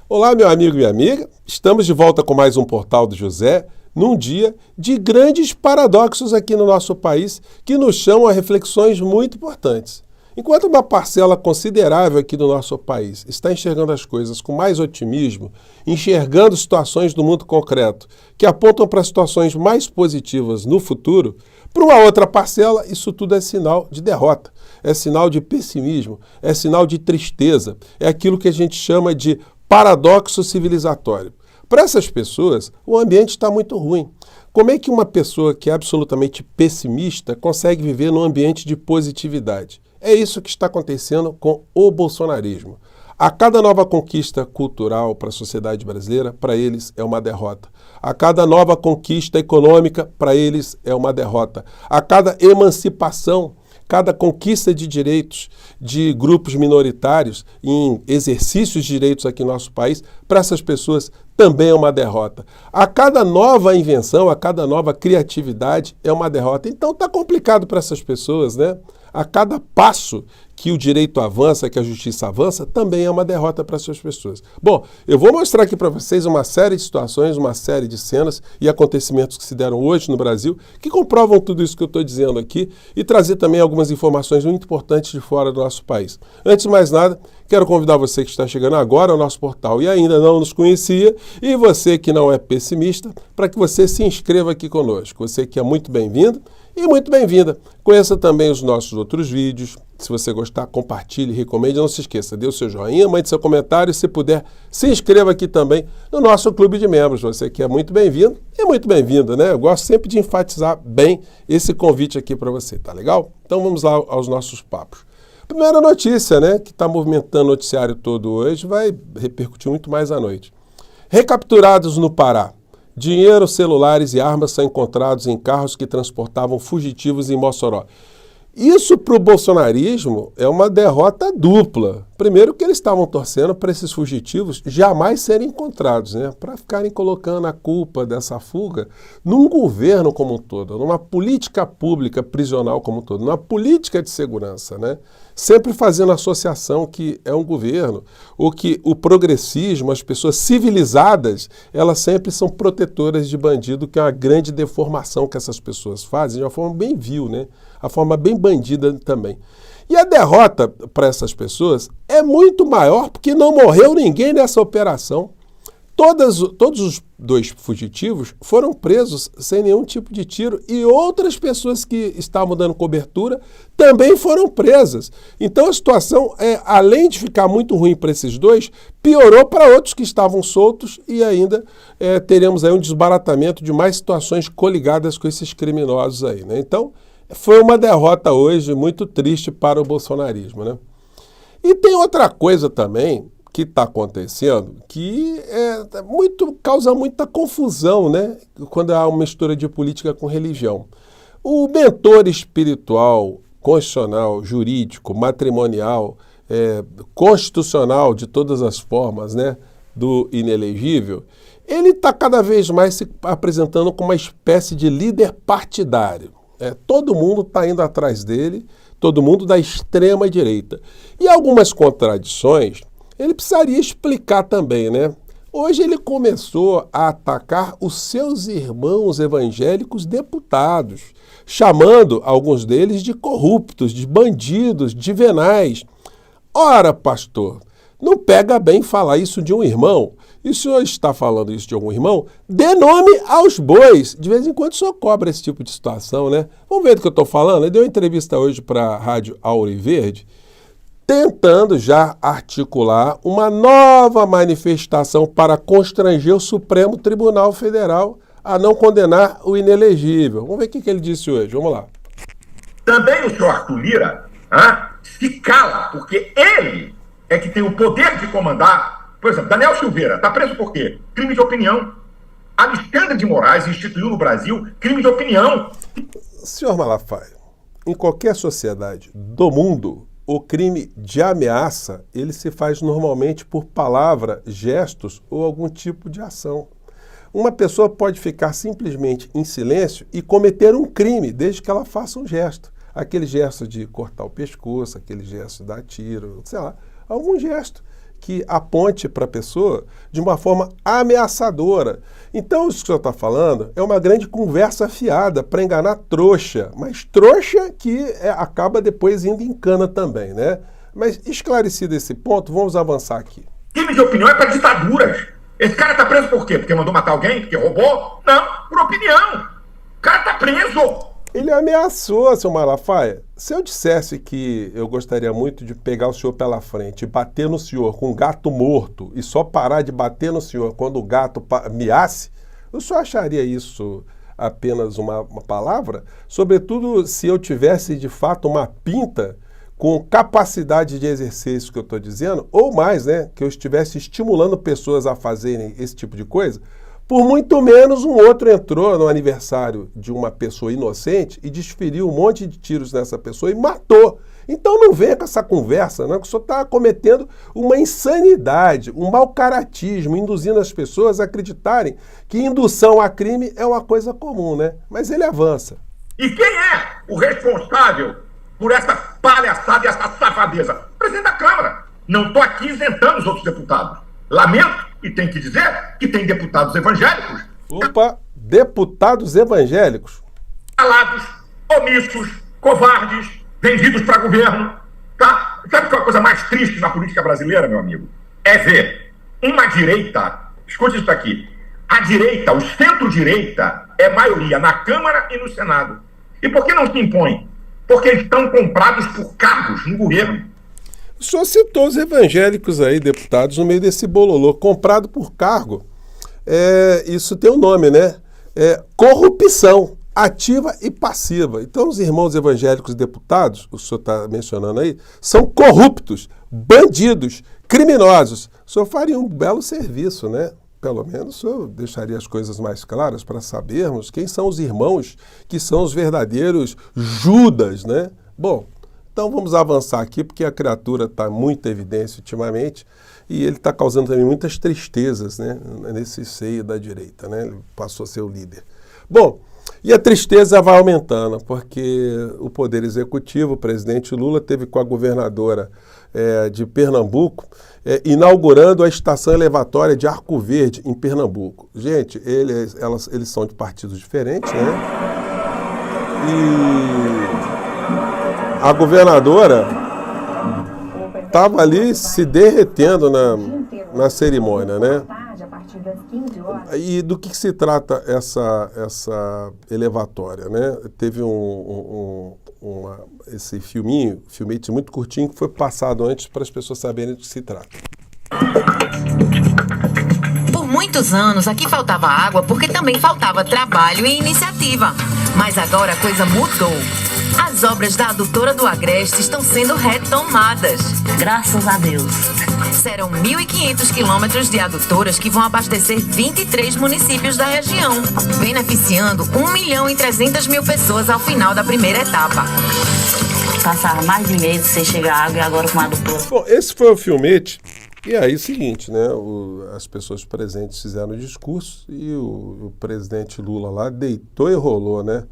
Olá, meu amigo e minha amiga. Estamos de volta com mais um Portal do José, num dia de grandes paradoxos aqui no nosso país que nos chamam a reflexões muito importantes. Enquanto uma parcela considerável aqui do nosso país está enxergando as coisas com mais otimismo, enxergando situações do mundo concreto que apontam para situações mais positivas no futuro, para uma outra parcela, isso tudo é sinal de derrota, é sinal de pessimismo, é sinal de tristeza, é aquilo que a gente chama de paradoxo civilizatório. Para essas pessoas, o ambiente está muito ruim. Como é que uma pessoa que é absolutamente pessimista consegue viver num ambiente de positividade? É isso que está acontecendo com o bolsonarismo. A cada nova conquista cultural para a sociedade brasileira, para eles é uma derrota. A cada nova conquista econômica, para eles é uma derrota. A cada emancipação, cada conquista de direitos de grupos minoritários em exercícios de direitos aqui no nosso país, para essas pessoas também é uma derrota. A cada nova invenção, a cada nova criatividade é uma derrota. Então está complicado para essas pessoas, né? A cada passo que o direito avança, que a justiça avança, também é uma derrota para essas pessoas. Bom, eu vou mostrar aqui para vocês uma série de situações, uma série de cenas e acontecimentos que se deram hoje no Brasil, que comprovam tudo isso que eu estou dizendo aqui e trazer também algumas informações muito importantes de fora do nosso país. Antes de mais nada, quero convidar você que está chegando agora ao nosso portal e ainda não nos conhecia, e você que não é pessimista, para que você se inscreva aqui conosco. Você que é muito bem-vindo e muito bem-vinda. Conheça também os nossos outros vídeos. Se você gostar, compartilhe, recomende. Não se esqueça, dê o seu joinha, mande seu comentário. Se puder, se inscreva aqui também no nosso clube de membros. Você que é muito bem-vindo e muito bem-vinda, né? Eu gosto sempre de enfatizar bem esse convite aqui para você, tá legal? Então vamos lá aos nossos papos. Primeira notícia, né, que está movimentando o noticiário todo hoje, vai repercutir muito mais à noite. Recapturados no Pará. Dinheiro, celulares e armas são encontrados em carros que transportavam fugitivos em Mossoró. Isso para o bolsonarismo é uma derrota dupla. Primeiro que eles estavam torcendo para esses fugitivos jamais serem encontrados, né? Para ficarem colocando a culpa dessa fuga num governo como um todo, numa política pública prisional como um todo, numa política de segurança, né? Sempre fazendo associação que é um governo, ou que o progressismo, as pessoas civilizadas, elas sempre são protetoras de bandido, que é uma grande deformação que essas pessoas fazem, de uma forma bem vil, né? A forma bem bandida também. E a derrota para essas pessoas é muito maior porque não morreu ninguém nessa operação. Todos os dois fugitivos foram presos sem nenhum tipo de tiro e outras pessoas que estavam dando cobertura também foram presas. Então a situação, além de ficar muito ruim para esses dois, piorou para outros que estavam soltos e ainda teremos aí um desbaratamento de mais situações coligadas com esses criminosos aí, né? Então foi uma derrota hoje muito triste para o bolsonarismo, né? E tem outra coisa também que está acontecendo que causa muita confusão, né? Quando há uma mistura de política com religião. O mentor espiritual, constitucional, jurídico, matrimonial, constitucional de todas as formas, né, do inelegível, ele está cada vez mais se apresentando como uma espécie de líder partidário. Todo mundo está indo atrás dele, todo mundo da extrema direita. E algumas contradições ele precisaria explicar também, né? Hoje ele começou a atacar os seus irmãos evangélicos deputados, chamando alguns deles de corruptos, de bandidos, de venais. Ora, pastor, não pega bem falar isso de um irmão. E o senhor está falando isso de algum irmão? Dê nome aos bois. De vez em quando o senhor cobra esse tipo de situação, né? Vamos ver do que eu estou falando? Ele deu uma entrevista hoje para a Rádio Auriverde, tentando já articular uma nova manifestação para constranger o Supremo Tribunal Federal a não condenar o inelegível. Vamos ver o que ele disse hoje. Vamos lá. Também o senhor Arthur Lira se cala, porque ele é que tem o poder de comandar. Por exemplo, Daniel Silveira está preso por quê? Crime de opinião. Alexandre de Moraes instituiu no Brasil crime de opinião. Senhor Malafaia, em qualquer sociedade do mundo, o crime de ameaça, ele se faz normalmente por palavra, gestos ou algum tipo de ação. Uma pessoa pode ficar simplesmente em silêncio e cometer um crime, desde que ela faça um gesto. Aquele gesto de cortar o pescoço, aquele gesto de dar tiro, sei lá, algum gesto que aponte para a pessoa de uma forma ameaçadora. Então, isso que o senhor está falando é uma grande conversa fiada para enganar trouxa, mas trouxa que acaba depois indo em cana também, né? Mas esclarecido esse ponto, vamos avançar aqui. Crime de opinião é para ditaduras. Esse cara está preso por quê? Porque mandou matar alguém? Porque roubou? Não, por opinião. O cara está preso. Ele ameaçou, seu Malafaia. Se eu dissesse que eu gostaria muito de pegar o senhor pela frente e bater no senhor com um gato morto e só parar de bater no senhor quando o gato miasse, o senhor acharia isso apenas uma palavra? Sobretudo se eu tivesse de fato uma pinta com capacidade de exercer isso que eu estou dizendo, ou mais, né, que eu estivesse estimulando pessoas a fazerem esse tipo de coisa. Por muito menos um outro entrou no aniversário de uma pessoa inocente e desferiu um monte de tiros nessa pessoa e matou. Então não venha com essa conversa, né? Que o senhor está cometendo uma insanidade, um mau caratismo, induzindo as pessoas a acreditarem que indução a crime é uma coisa comum, né? Mas ele avança. E quem é o responsável por essa palhaçada e essa safadeza? O presidente da Câmara. Não estou aqui isentando os outros deputados. Lamento e tenho que dizer que tem deputados evangélicos. Opa, deputados evangélicos. Calados, omissos, covardes, vendidos para governo. Tá? Sabe qual é a coisa mais triste na política brasileira, meu amigo? É ver uma direita, escute isso aqui, a direita, o centro-direita, é maioria na Câmara e no Senado. E por que não se impõe? Porque estão comprados por cargos no governo. O senhor citou os evangélicos aí, deputados, no meio desse bololô, comprado por cargo. Isso tem um nome, né? Corrupção ativa e passiva. Então, os irmãos evangélicos deputados, o senhor está mencionando aí, são corruptos, bandidos, criminosos. O senhor faria um belo serviço, né? Pelo menos o senhor deixaria as coisas mais claras para sabermos quem são os irmãos que são os verdadeiros Judas, né? Bom, então vamos avançar aqui, porque a criatura está muito em evidência ultimamente e ele está causando também muitas tristezas, né, nesse seio da direita, né? Ele passou a ser o líder. Bom, e a tristeza vai aumentando, porque o Poder Executivo, o presidente Lula, teve com a governadora de Pernambuco, inaugurando a estação elevatória de Arco Verde, em Pernambuco. Gente, eles são de partidos diferentes, né? E a governadora estava ali se derretendo na cerimônia, né? E do que se trata essa elevatória, né? Teve esse filmete muito curtinho, que foi passado antes para as pessoas saberem do que se trata. Por muitos anos aqui faltava água porque também faltava trabalho e iniciativa. Mas agora a coisa mudou. As obras da adutora do Agreste estão sendo retomadas. Graças a Deus. Serão 1.500 quilômetros de adutoras que vão abastecer 23 municípios da região, beneficiando 1.300.000 pessoas ao final da primeira etapa. Passava mais de mês sem chegar água e agora com a adutora. Bom, esse foi o filmete. E aí, o seguinte, né? As pessoas presentes fizeram o discurso e o presidente Lula lá deitou e rolou, né?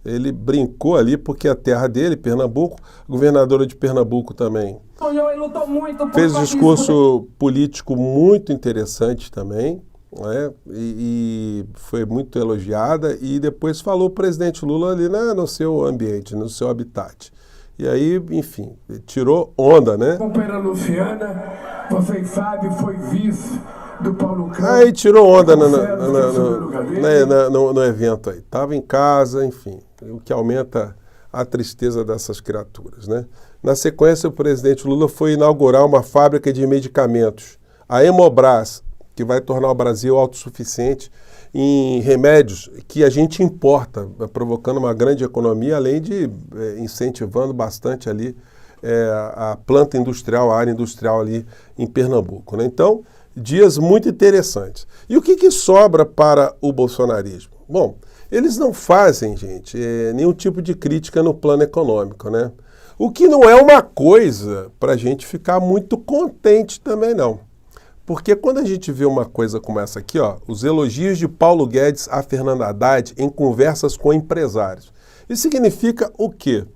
Ele brincou ali porque a terra dele, Pernambuco, a governadora de Pernambuco também fez um discurso político muito interessante também, né? E foi muito elogiada, e depois falou o presidente Lula ali no seu ambiente, no seu habitat. E aí, enfim, tirou onda, né? Companheira Luciana, vocês sabem, foi vice do Paulo Câmara. Aí tirou onda no evento aí. Estava em casa, enfim, o que aumenta a tristeza dessas criaturas, né? Na sequência, o presidente Lula foi inaugurar uma fábrica de medicamentos, a Hemobras, que vai tornar o Brasil autossuficiente em remédios que a gente importa, provocando uma grande economia, além de incentivando bastante ali a planta industrial, a área industrial ali em Pernambuco, né? Então, dias muito interessantes. E o que sobra para o bolsonarismo? Bom, eles não fazem, gente, nenhum tipo de crítica no plano econômico, né? O que não é uma coisa para a gente ficar muito contente também, não. Porque quando a gente vê uma coisa como essa aqui, ó, os elogios de Paulo Guedes a Fernando Haddad em conversas com empresários. Isso significa o quê?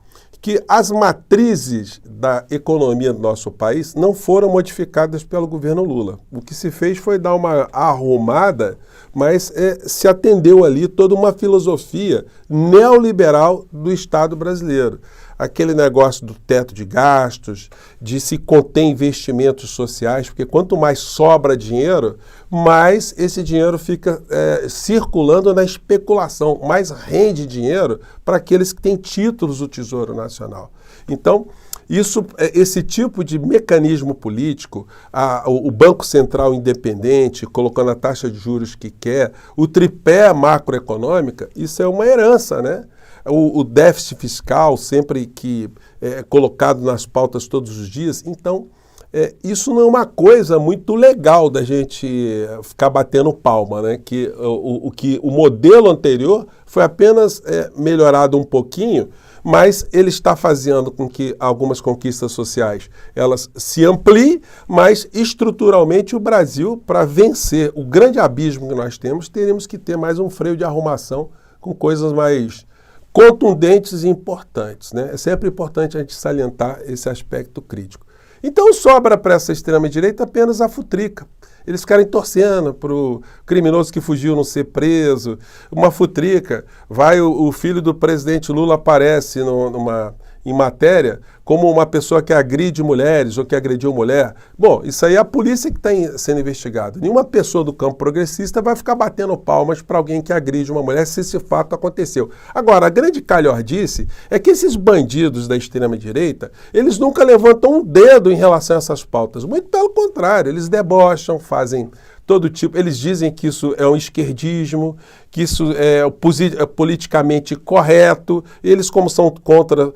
que as matrizes da economia do nosso país não foram modificadas pelo governo Lula. O que se fez foi dar uma arrumada, mas se atendeu ali toda uma filosofia neoliberal do Estado brasileiro. Aquele negócio do teto de gastos, de se conter investimentos sociais, porque quanto mais sobra dinheiro, mais esse dinheiro fica circulando na especulação, mais rende dinheiro para aqueles que têm títulos do Tesouro Nacional. Então, esse tipo de mecanismo político, o Banco Central independente, colocando a taxa de juros que quer, o tripé macroeconômica, isso é uma herança, né? O déficit fiscal sempre que é colocado nas pautas todos os dias. Então, isso não é uma coisa muito legal da gente ficar batendo palma, né? Que o modelo anterior foi apenas melhorado um pouquinho, mas ele está fazendo com que algumas conquistas sociais elas se ampliem, mas estruturalmente o Brasil, para vencer o grande abismo que nós temos, teríamos que ter mais um freio de arrumação com coisas mais contundentes e importantes, né? É sempre importante a gente salientar esse aspecto crítico. Então sobra para essa extrema-direita apenas a futrica. Eles ficarem torcendo para o criminoso que fugiu não ser preso. Uma futrica. Vai o filho do presidente Lula aparece em matéria como uma pessoa que agride mulheres ou que agrediu mulher. Bom, isso aí é a polícia que está sendo investigada. Nenhuma pessoa do campo progressista vai ficar batendo palmas para alguém que agride uma mulher se esse fato aconteceu. Agora, a grande calhordice é que esses bandidos da extrema-direita, eles nunca levantam um dedo em relação a essas pautas. Muito pelo contrário, eles debocham, fazem todo tipo, eles dizem que isso é um esquerdismo, que isso é politicamente correto, eles como são contra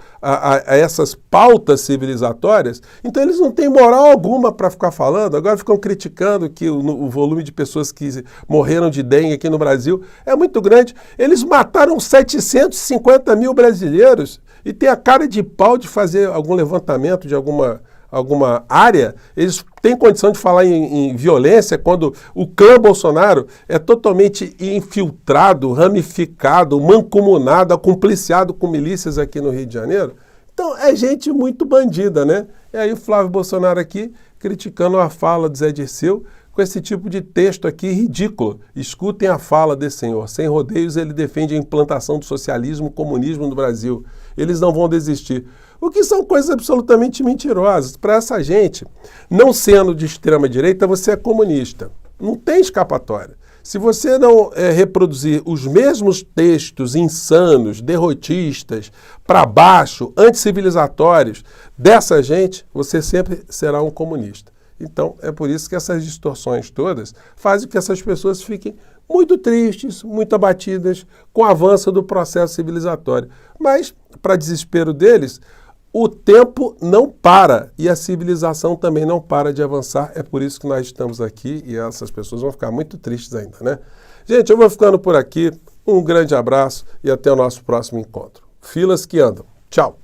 essas pautas civilizatórias, então eles não têm moral alguma para ficar falando, agora ficam criticando que o volume de pessoas que morreram de dengue aqui no Brasil é muito grande. Eles mataram 750 mil brasileiros e tem a cara de pau de fazer algum levantamento de alguma área. Eles têm condição de falar em violência quando o clã Bolsonaro é totalmente infiltrado, ramificado, mancomunado, acumpliciado com milícias aqui no Rio de Janeiro. Então é gente muito bandida, né? E aí o Flávio Bolsonaro aqui criticando a fala do Zé Dirceu com esse tipo de texto aqui ridículo. Escutem a fala desse senhor. Sem rodeios, ele defende a implantação do socialismo e comunismo no Brasil. Eles não vão desistir. O que são coisas absolutamente mentirosas. Para essa gente, não sendo de extrema-direita, você é comunista. Não tem escapatória. Se você não reproduzir os mesmos textos insanos, derrotistas, para baixo, anticivilizatórios dessa gente, você sempre será um comunista. Então, é por isso que essas distorções todas fazem com que essas pessoas fiquem muito tristes, muito abatidas com o avanço do processo civilizatório. Mas, para desespero deles, o tempo não para e a civilização também não para de avançar. É por isso que nós estamos aqui e essas pessoas vão ficar muito tristes ainda, né? Gente, eu vou ficando por aqui. Um grande abraço e até o nosso próximo encontro. Filas que andam. Tchau!